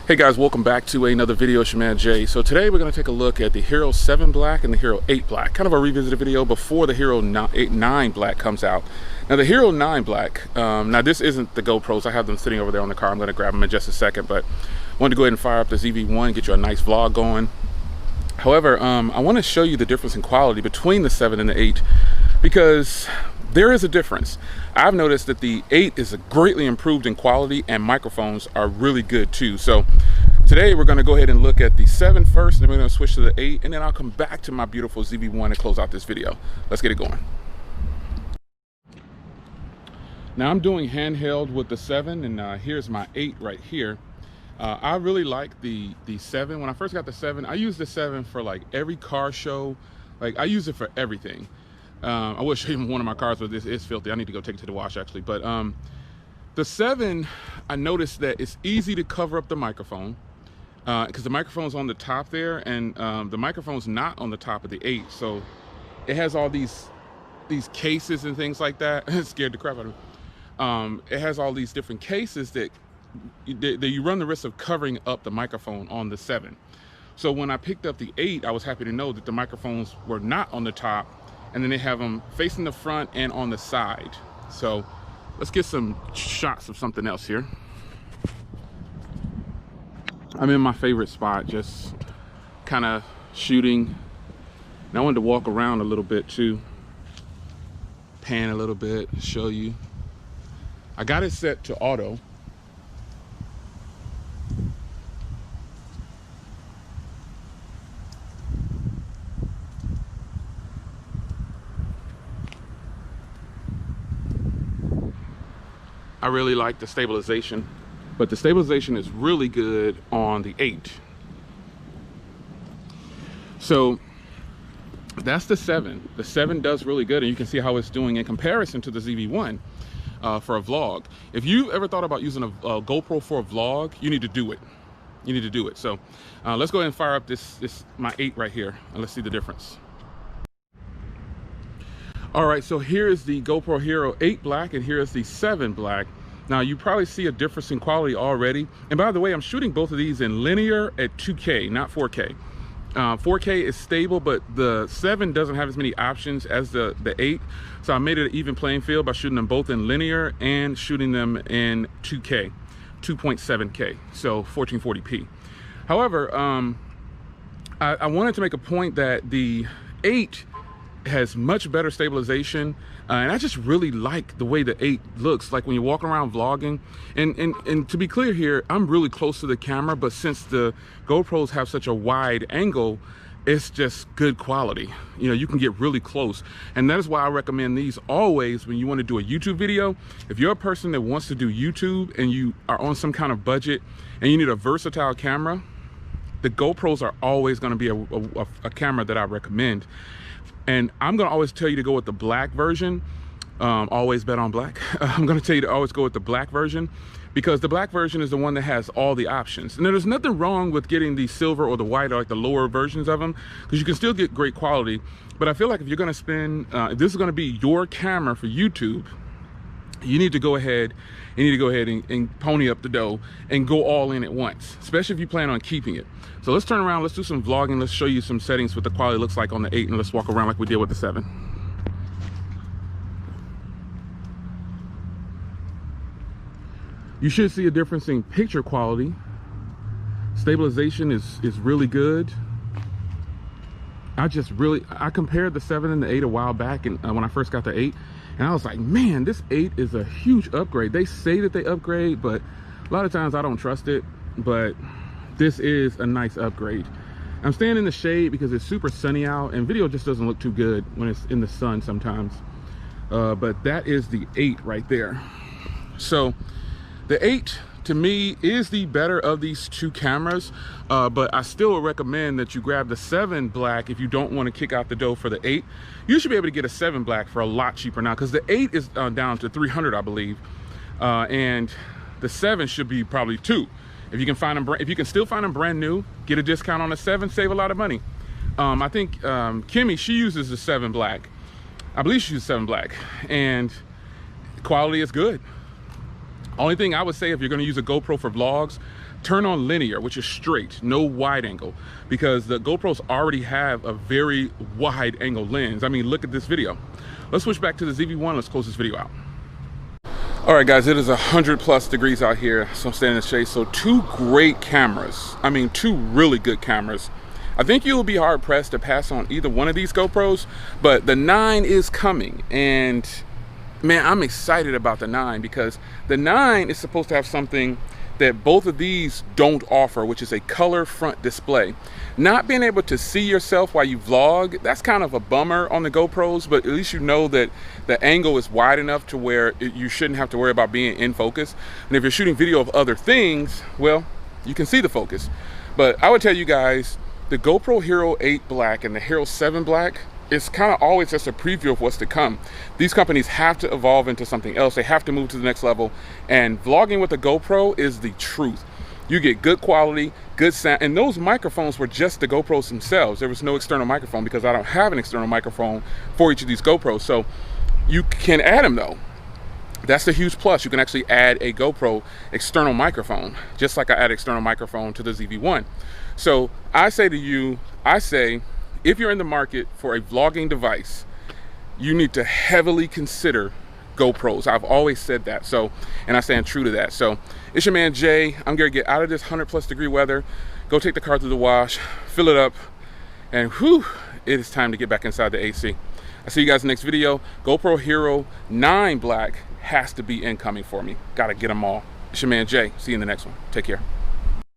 Hey guys, welcome back to another video. It's your man Jay. So today we're going to take a look at the Hero 7 Black and the Hero 8 Black. Kind of a revisited video before the Hero 9 Black comes out. Now the Hero 9 Black, now this isn't the GoPros. I have them sitting over there on the car. I'm going to grab them in just a second, but I wanted to go ahead and fire up the ZV-1, get you a nice vlog going. However, I want to show you the difference in quality between the 7 and the 8 because there is a difference. I've noticed that the 8 is greatly improved in quality and microphones are really good too. So today we're going to go ahead and look at the 7 first, and then we're going to switch to the 8, and then I'll come back to my beautiful ZV-1 and close out this video. Let's get it going. Now I'm doing handheld with the 7, and here's my 8 right here. I really like the 7. When I first got the 7, I used the 7 for like every car show. Like I use it for everything. I will show you one of my cars, but this is filthy. I need to go take it to the wash actually. But the 7, I noticed that it's easy to cover up the microphone because the microphone's on the top there, and the microphone's not on the top of the 8. So it has all these cases and things like that. It scared the crap out of me. It has all these different cases that you run the risk of covering up the microphone on the 7. So when I picked up the 8, I was happy to know that the microphones were not on the top, and then they have them facing the front and on the side. So let's get some shots of something else here. I'm in my favorite spot, just kind of shooting. And I wanted to walk around a little bit too, pan a little bit, show you. I got it set to auto. I really like the stabilization, but the stabilization is really good on the 8. So that's the 7. The 7 does really good, and you can see how it's doing in comparison to the ZV-1 for a vlog. If you ever thought about using a GoPro for a vlog, you need to do it. You need to do it. So let's go ahead and fire up my 8 right here, and let's see the difference. All right, so here is the GoPro Hero 8 Black, and here is the 7 Black. Now you probably see a difference in quality already. And by the way, I'm shooting both of these in linear at 2K, not 4K. 4K is stable, but the 7 doesn't have as many options as the 8. So I made it an even playing field by shooting them both in linear and shooting them in 2K, 2.7K, so 1440p. However, I wanted to make a point that the 8 has much better stabilization, and I just really like the way the 8 looks like when you're walking around vlogging. And to be clear here, I'm really close to the camera, but since the GoPros have such a wide angle, it's just good quality. You know, you can get really close, and that is why I recommend these always when you want to do a YouTube video. If you're a person that wants to do YouTube and you are on some kind of budget and you need a versatile camera, the GoPros are always going to be a camera that I recommend. And I'm going to always tell you to go with the black version. Always bet on black. I'm going to tell you to always go with the black version because the black version is the one that has all the options. And there's nothing wrong with getting the silver or the white or like the lower versions of them because you can still get great quality. But I feel like if you're going to spend, if this is going to be your camera for YouTube, you need to go ahead and pony up the dough and go all in at once, especially if you plan on keeping it. So let's turn around, let's do some vlogging, let's show you some settings what the quality looks like on the 8, and let's walk around like we did with the 7. You should see a difference in picture quality. Stabilization is really good. I compared the 7 and the 8 a while back, and when I first got the 8, and I was like, man, this 8 is a huge upgrade. They say that they upgrade, but a lot of times I don't trust it, but this is a nice upgrade. I'm staying in the shade because it's super sunny out, and video just doesn't look too good when it's in the sun sometimes. But that is the 8 right there. So the 8 to me is the better of these two cameras, but I still recommend that you grab the 7 Black if you don't want to kick out the dough for the 8. You should be able to get a 7 Black for a lot cheaper now because the 8 is down to $300, I believe, and the 7 should be probably $200. If you can find them, if you can still find them brand new, get a discount on the 7, save a lot of money. I think Kimmy, she uses the 7 Black. I believe she uses 7 Black, and quality is good. Only thing I would say, if you're going to use a GoPro for vlogs, turn on linear, which is straight, no wide angle, because the GoPros already have a very wide angle lens. I mean, look at this video. Let's switch back to the ZV-1. Let's close this video out. All right, guys, it is 100+ degrees out here, so I'm standing in the shade. So two great cameras. I mean, two really good cameras. I think you will be hard pressed to pass on either one of these GoPros, but the 9 is coming, and man, I'm excited about the 9, because the 9 is supposed to have something that both of these don't offer, which is a color front display. Not being able to see yourself while you vlog, that's kind of a bummer on the GoPros, but at least you know that the angle is wide enough to where you shouldn't have to worry about being in focus. And if you're shooting video of other things, well, you can see the focus. But I would tell you guys, the GoPro Hero 8 Black and the Hero 7 Black, it's kind of always just a preview of what's to come. These companies have to evolve into something else. They have to move to the next level, and vlogging with a GoPro is the truth. You get good quality, good sound, and those microphones were just the GoPros themselves. There was no external microphone, because I don't have an external microphone for each of these GoPros. So you can add them though. That's the huge plus. You can actually add a GoPro external microphone, just like I add external microphone to the ZV-1. So I say to you, if you're in the market for a vlogging device, you need to heavily consider GoPros. I've always said that, so, and I stand true to that. So it's your man Jay. I'm gonna get out of this 100+ degree weather, go take the car through the wash, fill it up, and whew, it is time to get back inside the AC. I'll see you guys in the next video. GoPro Hero 9 Black has to be incoming for me. Gotta get them all. It's your man Jay. See you in the next one. Take care.